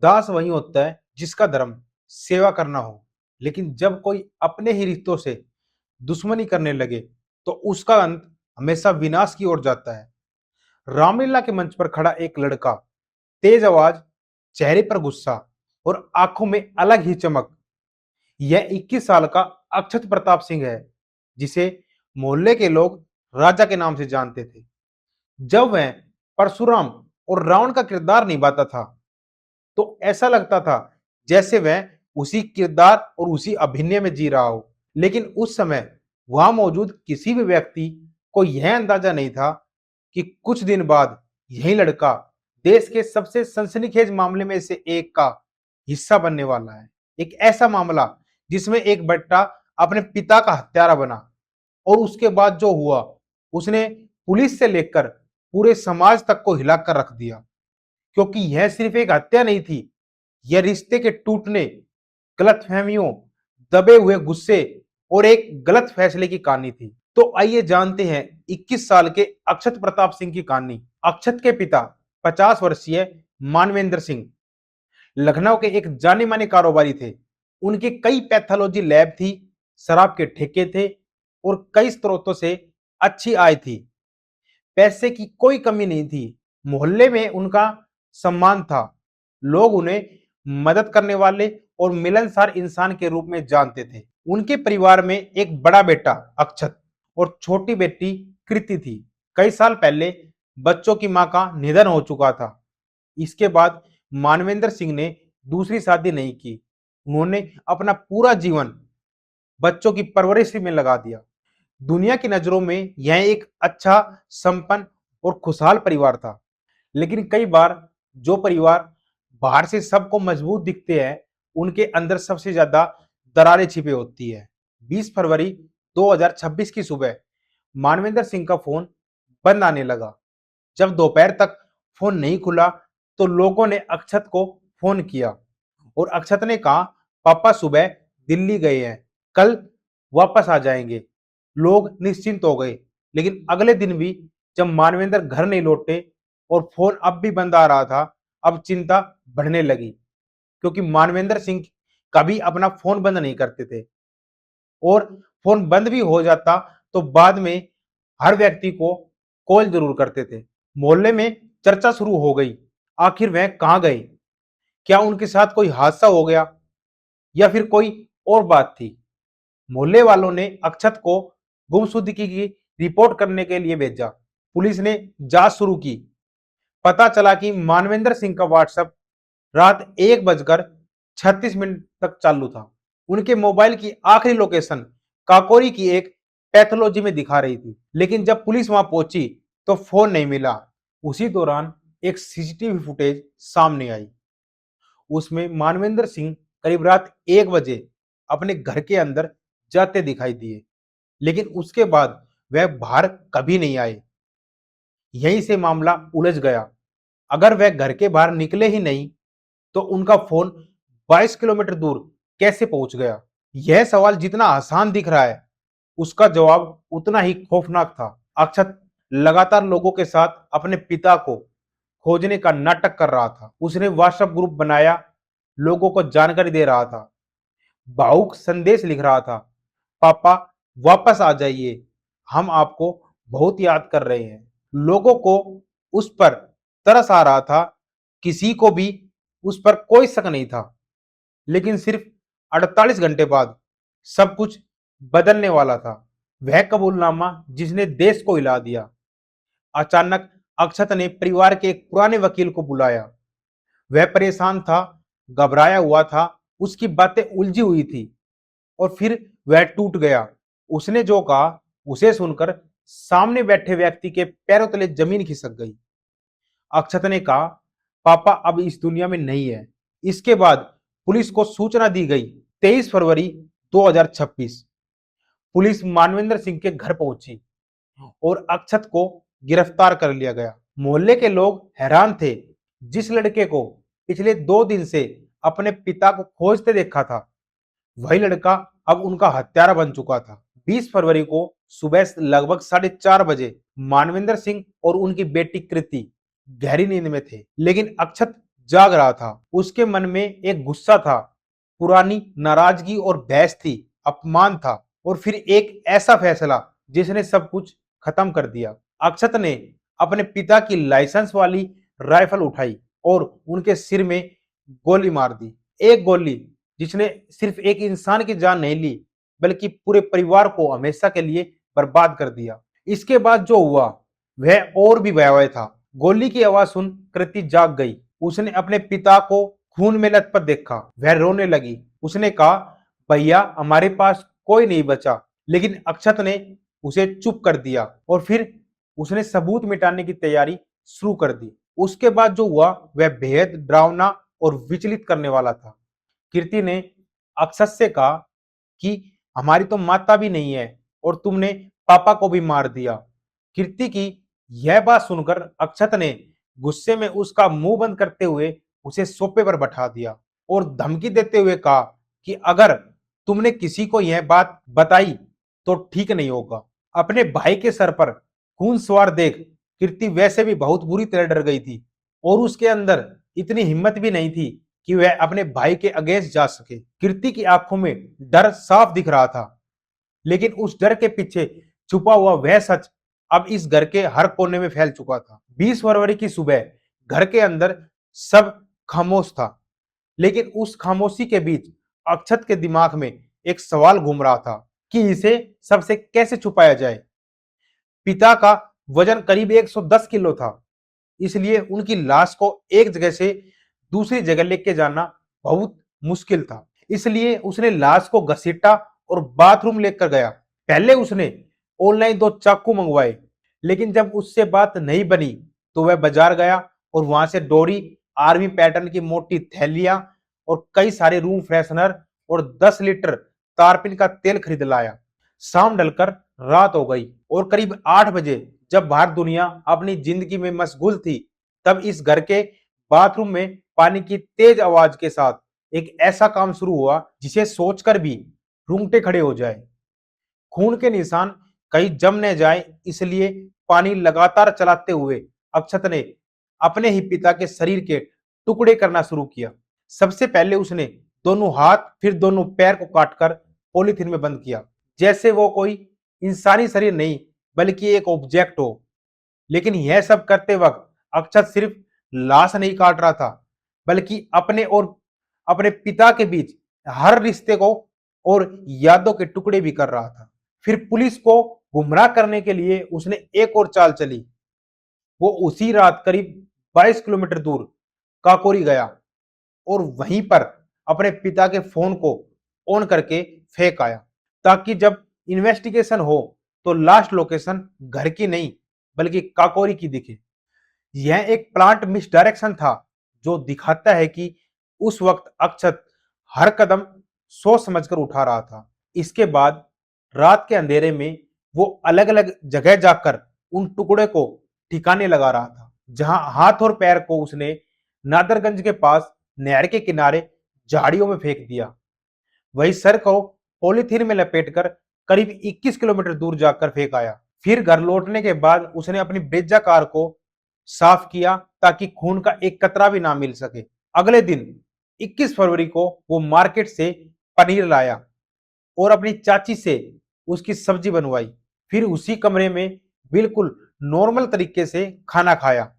दास वही होता है जिसका धर्म सेवा करना हो, लेकिन जब कोई अपने ही रिश्तों से दुश्मनी करने लगे तो उसका अंत हमेशा विनाश की ओर जाता है। रामलीला के मंच पर खड़ा एक लड़का, तेज आवाज, चेहरे पर गुस्सा और आंखों में अलग ही चमक। यह 21 साल का अक्षत प्रताप सिंह है, जिसे मोहल्ले के लोग राजा के नाम से जानते थे। जब वह परशुराम और रावण का किरदार निभाता था तो ऐसा लगता था जैसे वह उसी किरदार और उसी अभिनय में जी रहा हो। लेकिन उस समय वहां मौजूद किसी भी व्यक्ति को यह अंदाजा नहीं था कि कुछ दिन बाद यही लड़का देश के सबसे सनसनीखेज मामले में से एक का हिस्सा बनने वाला है। एक ऐसा मामला जिसमें एक बेटा अपने पिता का हत्यारा बना और उसके बाद जो हुआ उसने पुलिस से लेकर पूरे समाज तक को हिलाकर रख दिया। क्योंकि यह सिर्फ एक हत्या नहीं थी, यह रिश्ते के टूटने, गलतफहमियों, दबे हुए गुस्से और एक गलत फैसले की कहानी थी। तो आइए जानते हैं 21 साल के अक्षत प्रताप सिंह की कहानी। अक्षत के पिता 50 वर्षीय मानवेंद्र सिंह लखनऊ के एक जाने माने कारोबारी थे। उनके कई पैथोलॉजी लैब थी, शराब के ठेके थे और कई स्रोतों से अच्छी आय थी। पैसे की कोई कमी नहीं थी। मोहल्ले में उनका सम्मान था। लोग उन्हें मदद करने वाले और मिलनसार इंसान के रूप में जानते थे। उनके परिवार में एक बड़ा बेटा अक्षत और छोटी बेटी कृति थी। कई साल पहले बच्चों की मां का निधन हो चुका था। इसके बाद मानवेंद्र सिंह ने दूसरी शादी नहीं की। उन्होंने अपना पूरा जीवन बच्चों की परवरिश में लगा दिया। दुनिया की नजरों में यह एक अच्छा, संपन्न और खुशहाल परिवार था। लेकिन कई बार जो परिवार बाहर से सबको मजबूत दिखते हैं, उनके अंदर सबसे ज्यादा दरारें छिपी होती है। 20 फरवरी 2026 की सुबह मानवेंद्र सिंह का फोन बंद आने लगा। जब दोपहर तक फोन नहीं खुला तो लोगों ने अक्षत को फोन किया और अक्षत ने कहा, पापा सुबह दिल्ली गए हैं, कल वापस आ जाएंगे। लोग निश्चिंत हो गए। लेकिन अगले दिन भी जब मानवेंद्र घर नहीं लौटे और फोन अब भी बंद आ रहा था, अब चिंता बढ़ने लगी। क्योंकि मानवेंद्र सिंह कभी अपना फोन बंद नहीं करते थे और फोन बंद भी हो जाता तो बाद में हर व्यक्ति को कॉल जरूर करते थे। मोहल्ले में चर्चा शुरू हो गई, आखिर वह कहाँ गए? क्या उनके साथ कोई हादसा हो गया या फिर कोई और बात थी? मोहल्ले वालों ने अक्षत को गुमशुदगी की रिपोर्ट करने के लिए भेजा। पुलिस ने जांच शुरू की। पता चला कि मानवेंद्र सिंह का व्हाट्सएप रात 1 बजकर 36 मिनट तक चालू था। उनके मोबाइल की आखिरी लोकेशन काकोरी की एक पैथोलॉजी में दिखा रही थी। लेकिन जब पुलिस वहां पहुंची तो फोन नहीं मिला। उसी दौरान एक सीसीटीवी फुटेज सामने आई। उसमें मानवेंद्र सिंह करीब रात 1 बजे अपने घर के अंदर जाते दिखाई दिए। लेकिन उसके बाद वह बाहर कभी नहीं आए। यहीं से मामला उलझ गया। अगर वह घर के बाहर निकले ही नहीं तो उनका फोन 22 किलोमीटर दूर कैसे पहुंच गया? यह सवाल जितना आसान दिख रहा है, उसका जवाब उतना ही खौफनाक था। अक्षत लगातार लोगों के साथ अपने पिता को खोजने का नाटक कर रहा था। उसने व्हाट्सएप ग्रुप बनाया, लोगों को जानकारी दे रहा था, भावुक संदेश लिख रहा था, पापा वापस आ जाइए, हम आपको बहुत याद कर रहे हैं। लोगों को उस पर तरस आ रहा था। किसी को भी उस पर कोई शक नहीं था। लेकिन सिर्फ 48 घंटे बाद सब कुछ बदलने वाला था। वह कबूलनामा जिसने देश को हिला दिया। अचानक अक्षत ने परिवार के एक पुराने वकील को बुलाया। वह परेशान था, घबराया हुआ था, उसकी बातें उलझी हुई थी और फिर वह टूट गया। उसने जो कहा उसे सुनकर सामने बैठे व्यक्ति के पैरों तले जमीन खिसक गई। अक्षत ने कहा, पापा अब इस दुनिया में नहीं है। इसके बाद पुलिस को सूचना दी गई। 23 फरवरी 2026 पुलिस मानवेंद्र सिंह के घर पहुंची और अक्षत को गिरफ्तार कर लिया गया। मोहल्ले के लोग हैरान थे। जिस लड़के को पिछले 2 दिन से अपने पिता को खोजते देखा था, वही लड़का अब उनका हत्यारा बन चुका था। 20 फरवरी को सुबह लगभग 4:30 बजे मानवेंद्र सिंह और उनकी बेटी कृति गहरी नींद में थे। लेकिन अक्षत जाग रहा था। उसके मन में एक गुस्सा था, पुरानी नाराजगी और बहस थी, अपमान था और फिर एक ऐसा फैसला जिसने सब कुछ खत्म कर दिया। अक्षत ने अपने पिता की लाइसेंस वाली राइफल उठाई और उनके सिर में गोली मार दी। एक गोली जिसने सिर्फ एक इंसान की जान नहीं ली, बल्कि पूरे परिवार को हमेशा के लिए बर्बाद कर दिया। इसके बाद जो हुआ वह और भी भयावह था। गोली की आवाज सुन कृति जाग गई। उसने अपने पिता को खून में लथपथ देखा। वह रोने लगी। उसने कहा, भैया हमारे पास कोई नहीं बचा। लेकिन अक्षत ने उसे चुप कर दिया और फिर उसने सबूत मिटाने की तैयारी शुरू कर दी। उसके बाद जो हुआ वह बेहद डरावना और विचलित करने वाला था। कीर्ति ने अक्षत से कहा कि हमारी तो माता भी नहीं है और तुमने पापा को भी मार दिया। कीर्ति की यह बात सुनकर अक्षत ने गुस्से में उसका मुंह बंद करते हुए उसे सोफे पर बैठा दिया और धमकी देते हुए कहा कि अगर तुमने किसी को यह बात बताई तो ठीक नहीं होगा। अपने भाई के सर पर खून सवार देख कीर्ति वैसे भी बहुत बुरी तरह डर गई थी और उसके अंदर इतनी हिम्मत भी नहीं थी कि वह अपने भाई के अगेंस्ट जा सके। कीर्ति की आंखों में डर साफ दिख रहा था, लेकिन उस डर के पीछे छुपा हुआ वह सच अब इस घर के हर कोने में फैल चुका था। 20 फरवरी की सुबह घर के अंदर सब खामोश था, लेकिन उस खामोशी के बीच अक्षत के दिमाग में एक सवाल घूम रहा था कि इसे सबसे कैसे छुपाया जाए। पिता का वजन करीब 110 किलो था, इसलिए उनकी लाश को एक जगह से दूसरी जगह लेके जाना बहुत मुश्किल था। इसलिए उसने लाश को घसीटा और बाथरूम लेकर गया। पहले उसने ऑनलाइन 2 चाकू मंगवाए, लेकिन जब उससे बात नहीं बनी तो वह बाजार गया और वहां से डोरी, आर्मी पैटर्न की मोटी थैलियां और कई सारे रूम फ्रेशनर और 10 लीटर तारपीन का तेल खरीद लाया। शाम ढलकर रात हो गई और करीब 8 बजे जब बाहर दुनिया अपनी जिंदगी में मशगूल थी, तब इस घर के बाथरूम में पानी की तेज आवाज के साथ एक ऐसा काम शुरू हुआ जिसे सोचकर भी रूंगटे खड़े हो जाए। खून के निशान कहीं जम न जाए, इसलिए पानी लगातार चलाते हुए अक्षत ने अपने ही पिता के शरीर के टुकड़े करना शुरू किया। सबसे पहले उसने दोनों हाथ फिर दोनों पैर को काटकर पॉलीथीन में बंद किया, जैसे वो कोई इंसानी शरीर नहीं बल्कि एक ऑब्जेक्ट हो। लेकिन यह सब करते वक्त अक्षत सिर्फ लाश नहीं काट रहा था, बल्कि अपने और अपने पिता के बीच हर रिश्ते को और यादों के टुकड़े भी कर रहा था। फिर पुलिस को गुमराह करने के लिए उसने एक और चाल चली। वो उसी रात करीब 22 किलोमीटर दूर काकोरी गया और वहीं पर अपने पिता के फोन को ऑन करके फेंक आया, ताकि जब इन्वेस्टिगेशन हो तो लास्ट लोकेशन घर की नहीं बल्कि काकोरी की दिखे। यह एक प्लांट मिसडायरेक्शन था जो दिखाता है कि उस वक्त अक्षत हर कदम सोच समझकर उठा रहा था। इसके बाद रात के अंधेरे में वो अलग अलग जगह जाकर उन टुकड़े को ठिकाने लगा रहा था। जहां हाथ और पैर को उसने नादरगंज के पास नहर के किनारे झाड़ियों में फेंक दिया, वही सर को पॉलीथीन में लपेटकर करीब 21 किलोमीटर दूर जाकर फेंक आया। फिर घर लौटने के बाद उसने अपनी ब्रेजा कार को साफ किया ताकि खून का एक कतरा भी ना मिल सके। अगले दिन 21 फरवरी को वो मार्केट से पनीर लाया और अपनी चाची से उसकी सब्जी बनवाई। फिर उसी कमरे में बिल्कुल नॉर्मल तरीके से खाना खाया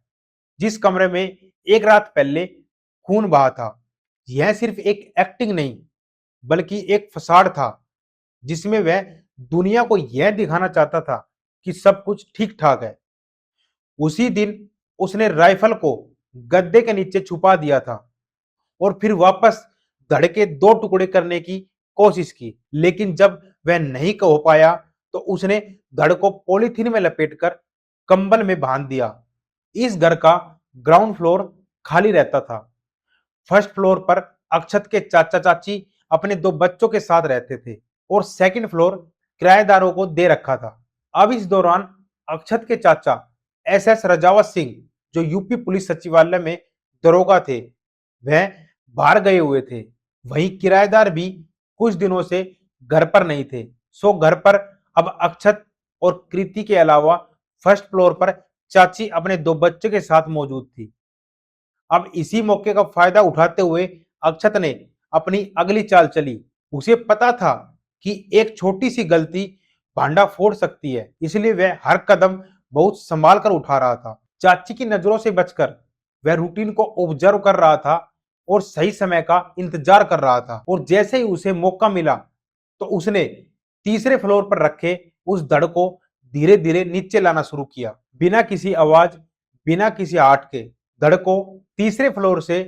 जिस कमरे में एक रात पहले खून बहा था। यह सिर्फ एक एक्टिंग नहीं बल्कि एक फसाड था जिसमें वह दुनिया को यह दिखाना चाहता था कि सब कुछ ठीक ठाक है। उसी दिन उसने राइफल को गद्दे के नीचे छुपा दिया था और फिर वापस धड़ के 2 टुकड़े करने की कोशिश की, लेकिन जब वह नहीं हो पाया तो उसने धड़ को पॉलीथीन में लपेटकर कंबल में बांध दिया। इस घर का ग्राउंड फ्लोर खाली रहता था। फर्स्ट फ्लोर पर अक्षत के चाचा चाची अपने 2 बच्चों के साथ रहते थे और सेकंड फ्लोर किराएदारों को दे रखा था। अब इस दौरान अक्षत के चाचा एसएस रजावत सिंह, जो यूपी पुलिस सचिवालय में दरोगा थे, वह बाहर गए हुए थे। वहीं किराएदार भी कुछ दिनों से घर पर नहीं थे। सो घर पर अब अक्षत और कृति के अलावा फर्स्ट फ्लोर पर चाची अपने 2 बच्चे के साथ मौजूद थी। अब इसी मौके का फायदा उठाते हुए अक्षत ने अपनी अगली चाल चली। उसे पता था कि एक छोटी सी गलती भांडा फोड़ सकती है, इसलिए वह हर कदम बहुत संभाल कर उठा रहा था। चाची की नजरों से बचकर वह रूटीन को ऑब्जर्व कर रहा था और सही समय का इंतजार कर रहा था। और जैसे ही उसे मौका मिला तो उसने तीसरे फ्लोर पर रखे उस धड़ को धीरे धीरे नीचे लाना शुरू किया। बिना किसी आवाज, बिना किसी आर्ट के धड़ को तीसरे फ्लोर से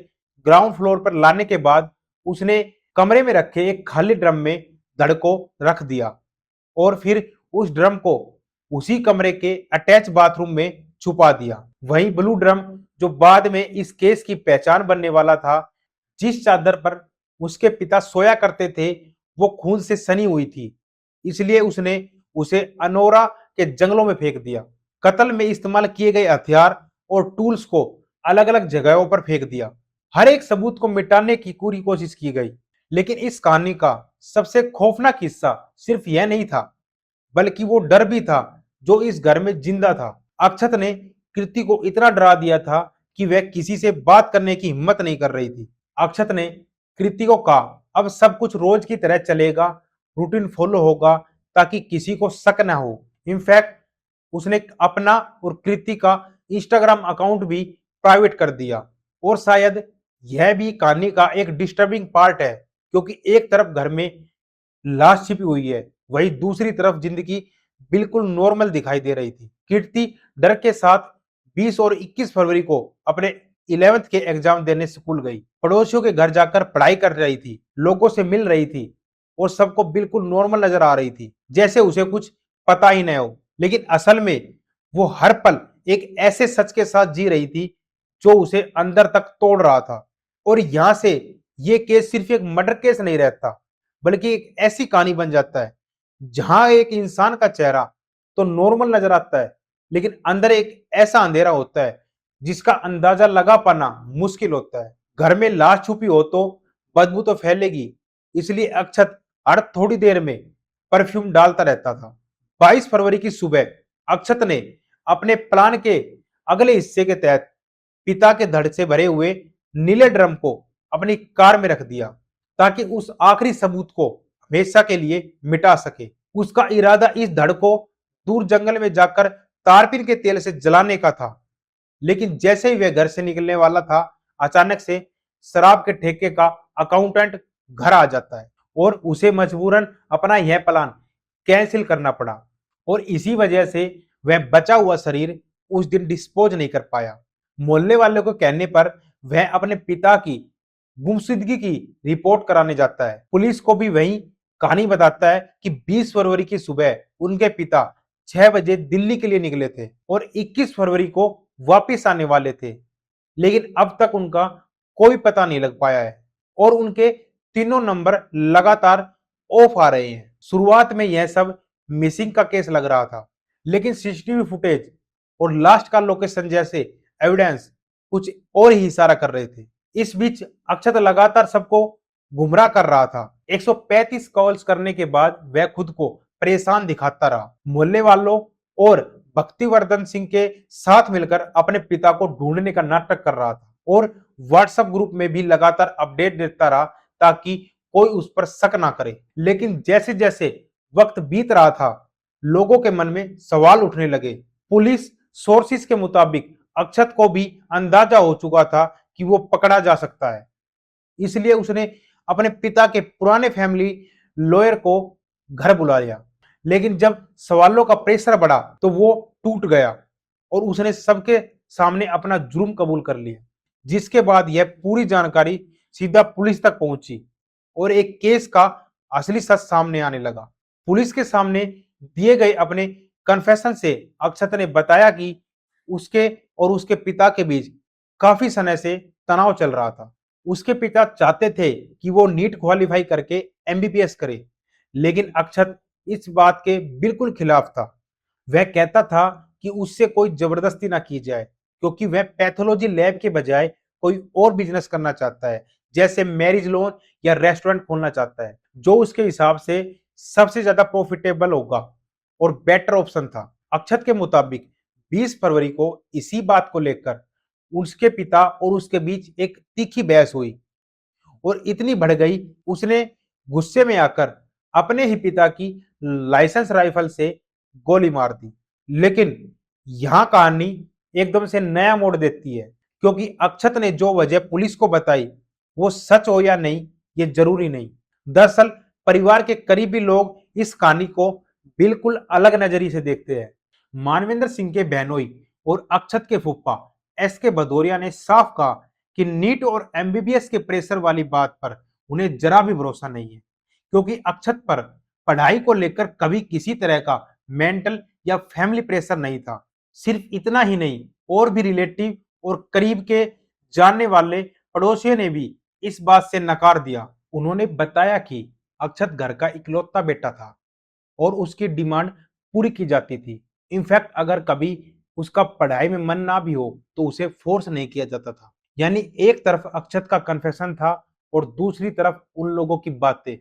ग्राउंड फ्लोर पर लाने के बाद उसने कमरे में रखे एक खाली ड्रम में धड़ को रख दिया और फिर उस ड्रम को उसी कमरे के अटैच बाथरूम में छुपा दिया। वही ब्लू ड्रम जो बाद में इस केस की पहचान बनने वाला था, जिस चादर पर उसके पिता सोया करते थे, वो खून से सनी हुई थी, इसलिए उसने उसे अनोरा के जंगलों में फेंक दिया। कत्ल में इस्तेमाल किए गए हथियार और टूल्स को अलग अलग जगहों पर फेंक दिया। हर एक सबूत को मिटाने की पूरी कोशिश की गई, लेकिन इस कहानी का सबसे खौफनाक हिस्सा सिर्फ यह नहीं था, बल्कि वो डर भी था जो इस घर में जिंदा था। अक्षत ने कृति को इतना डरा दिया था कि वह किसी से बात करने की हिम्मत नहीं कर रही थी। अक्षत ने कृति को कहा, अब सब कुछ रोज की तरह चलेगा, रूटीन फॉलो होगा, ताकि किसी को शक न हो। इनफैक्ट उसने अपना और कृति का इंस्टाग्राम अकाउंट भी प्राइवेट कर दिया। और शायद यह भी कहानी का एक डिस्टर्बिंग पार्ट है, क्योंकि एक तरफ घर में लाश छिपी हुई है, वही दूसरी तरफ जिंदगी बिल्कुल नॉर्मल दिखाई दे रही थी। कीर्ति डर के साथ 20 और 21 फरवरी को अपने 11th के एग्जाम देने स्कूल गई। पड़ोसियों के घर जाकर पढ़ाई कर रही थी, लोगों से मिल रही थी और सबको बिल्कुल नॉर्मल नजर आ रही थी, जैसे उसे कुछ पता ही न हो। लेकिन असल में वो हर पल एक ऐसे सच के साथ जी रही थी जो उसे अंदर तक तोड़ रहा था। और यहां से ये केस सिर्फ एक मर्डर केस नहीं रहता, बल्कि एक ऐसी कहानी बन जाता है जहां एक इंसान का चेहरा तो नॉर्मल नजर आता है, लेकिन अंदर एक ऐसा अंधेरा होता है जिसका अंदाजा लगा पाना मुश्किल होता है। घर में लाश छुपी हो तो बदबू तो फैलेगी, इसलिए अक्षत हर थोड़ी देर में परफ्यूम डालता रहता था। 22 फरवरी की सुबह अक्षत ने अपने प्लान के अगले हिस्से के तहत पिता के धड़ से भरे हुए नीले ड्रम को अपनी कार में रख दिया, ताकि उस आखिरी सबूत को हमेशा के लिए मिटा सके। उसका इरादा इस धड़ को दूर जंगल में जाकर तारपीन के तेल से जलाने का था, लेकिन जैसे ही वह घर से निकलने वाला था, अचानक से शराब के ठेके का अकाउंटेंट घर आ जाता है और उसे मजबूरन अपना यह प्लान कैंसिल करना पड़ा। और इसी वजह से वह बचा हुआ शरीर उस दिन डिस्पोज नहीं कर पाया। मोहल्ले वालों के कहने पर वह अपने पिता की गुमशुदगी की रिपोर्ट कराने जाता है। पुलिस को भी वही कहानी बताता है कि 20 फरवरी की सुबह उनके पिता 6 बजे दिल्ली के लिए निकले थे और 21 फरवरी को वापस आने वाले थे, लेकिन अब तक उनका कोई पता नहीं लग पाया है और उनके तीनों नंबर लगातार ऑफ आ रहे हैं। शुरुआत में यह सब मिसिंग का केस लग रहा था, लेकिन सीसीटीवी फुटेज और लास्ट का लोकेशन जैसे एविडेंस कुछ और ही इशारा कर रहे थे। इस बीच अक्षत लगातार सबको गुमराह कर रहा था। 135 कॉल्स करने के बाद वह खुद को परेशान दिखाता रहा। मोहल्ले वालों और भक्तिवर्धन सिंह के साथ मिलकर अपने पिता को ढूंढने का नाटक कर रहा था और व्हाट्सएप ग्रुप में भी लगातार अपडेट देता रहा ताकि कोई उस पर शक ना करे। लेकिन जैसे जैसे वक्त बीत रहा था, लोगों के मन में सवाल उठने लगे। पुलिस सोर्सेस के मुताबिक अक्षत को भी अंदाजा हो चुका था कि वो पकड़ा जा सकता है, इसलिए उसने अपने पिता के पुराने फैमिली लॉयर को घर बुला लिया। लेकिन जब सवालों का प्रेशर बढ़ा तो वो टूट गया और उसने सबके सामने अपना जुर्म कबूल कर लिया, जिसके बाद यह पूरी जानकारी सीधा पुलिस तक पहुंची और एक केस का असली सच सामने आने लगा। पुलिस के सामने दिए गए अपने कन्फेशन से अक्षत ने बताया कि उसके और उसके पिता के बीच काफी समय से तनाव चल रहा था। उसके पिता चाहते थे कि वो नीट क्वालिफाई करके एमबीबीएस करे, लेकिन अक्षत इस बात के बिल्कुल खिलाफ था। वह कहता था कि उससे कोई जबरदस्ती ना की जाए, क्योंकि वह पैथोलॉजी लैब के बजाय कोई और बिजनेस करना चाहता है, जैसे मैरिज लोन या रेस्टोरेंट खोलना चाहता है, जो उसके हिसाब से सबसे ज्यादा प्रॉफिटेबल होगा और बेटर ऑप्शन था। अक्षत के मुताबिक 20 फरवरी को इसी बात को लेकर उसके पिता और उसके बीच एक तीखी बहस हुई और इतनी बढ़ गई, उसने गुस्से में आकर अपने ही पिता की लाइसेंस राइफल से गोली मार दी। लेकिन यहां कहानी एकदम से नया मोड़ देती है, क्योंकि अक्षत ने जो वजह पुलिस को बताई वो सच हो या नहीं ये जरूरी नहीं। दरअसल परिवार के करीबी लोग इस कहानी को बिल्कुल अलग नजरिए से देखते हैं। मानवेंद्र सिंह के बहनोई और अक्षत के फूफा एस के भदौरिया ने साफ कहा कि नीट और एमबीबीएस के प्रेशर वाली बात पर उन्हें जरा भी भरोसा नहीं है, क्योंकि अक्षत पर पढ़ाई को लेकर कभी किसी तरह का मेंटल या फैमिली प्रेशर नहीं था। सिर्फ इतना ही नहीं, और भी रिलेटिव और करीब के जानने वाले पड़ोसियों ने भी इस बात से नकार दिया। उन्होंने बताया कि अक्षत घर का इकलौता बेटा था और उसकी डिमांड पूरी की जाती थी। इनफैक्ट अगर कभी उसका पढ़ाई में मन ना भी हो तो उसे फोर्स नहीं किया जाता था। यानी एक तरफ अक्षत का कन्फेशन था और दूसरी तरफ उन लोगों की बातें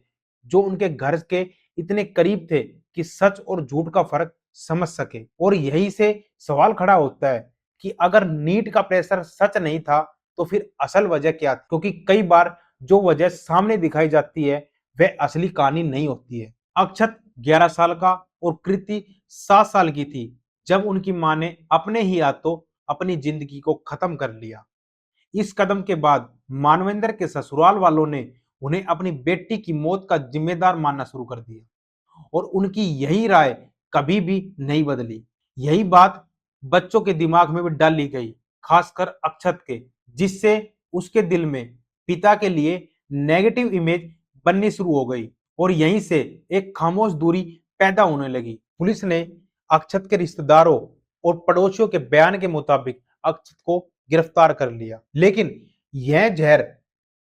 जो उनके घर के इतने करीब थे कि सच और झूठ का फर्क समझ सके। और यही से सवाल खड़ा होता है कि अगर नीट का प्रेशर सच नहीं था तो फिर असल वजह क्या थी? क्योंकि कई बार जो वजह सामने दिखाई जाती है वह असली कहानी नहीं होती है। अक्षत 11 साल का और कृति 7 साल की थी जब उनकी मां ने अपने ही हाथों अपनी जिंदगी को खत्म कर लिया। इस कदम के बाद मानवेंद्र के ससुराल वालों ने उन्हें अपनी बेटी की मौत का जिम्मेदार मानना शुरू कर दिया और उनकी यही राय कभी भी नहीं बदली। यही बात बच्चों के दिमाग में भी डाली गई, खासकर अक्षत के, जिससे उसके दिल में पिता के लिए नेगेटिव इमेज बननी शुरू हो गई और यहीं से एक खामोश दूरी पैदा होने लगी। पुलिस ने अक्षत के रिश्तेदारों और पड़ोसियों के बयान के मुताबिक अक्षत को गिरफ्तार कर लिया। लेकिन यह जहर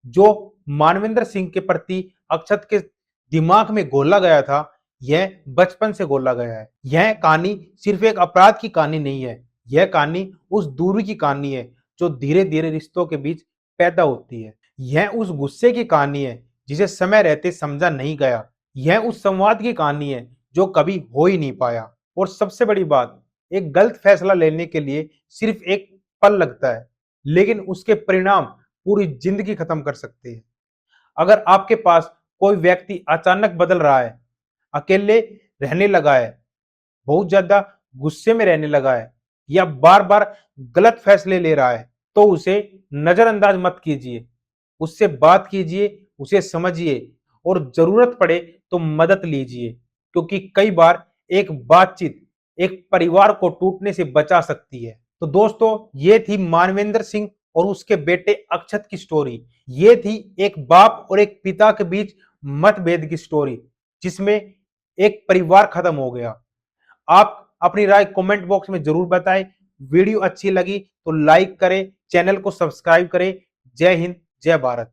जो मानवेंद्र सिंह के प्रति अक्षत के दिमाग में घोला गया था, यह बचपन से घोला गया है। यह कहानी सिर्फ एक अपराध की कहानी नहीं है, यह कहानी उस दूरी की कहानी है जो धीरे धीरे रिश्तों के बीच पैदा होती है। यह उस गुस्से की कहानी है जिसे समय रहते समझा नहीं गया। यह उस संवाद की कहानी है जो कभी हो ही नहीं पाया। और सबसे बड़ी बात, एक गलत फैसला लेने के लिए सिर्फ एक पल लगता है, लेकिन उसके परिणाम पूरी जिंदगी खत्म कर सकते हैं। अगर आपके पास कोई व्यक्ति अचानक बदल रहा है, अकेले रहने लगा है, बहुत ज्यादा गुस्से में रहने लगा है या बार बार गलत फैसले ले रहा है, तो उसे नजरअंदाज मत कीजिए। उससे बात कीजिए, उसे समझिए और जरूरत पड़े तो मदद लीजिए, क्योंकि कई बार एक बातचीत एक परिवार को टूटने से बचा सकती है। तो दोस्तों, ये थी मानवेंद्र सिंह और उसके बेटे अक्षत की स्टोरी। ये थी एक बाप और एक पिता के बीच मतभेद की स्टोरी, जिसमें एक परिवार खत्म हो गया। आप अपनी राय कमेंट बॉक्स में जरूर बताएं। वीडियो अच्छी लगी तो लाइक करें, चैनल को सब्सक्राइब करें। जय हिंद, जय भारत।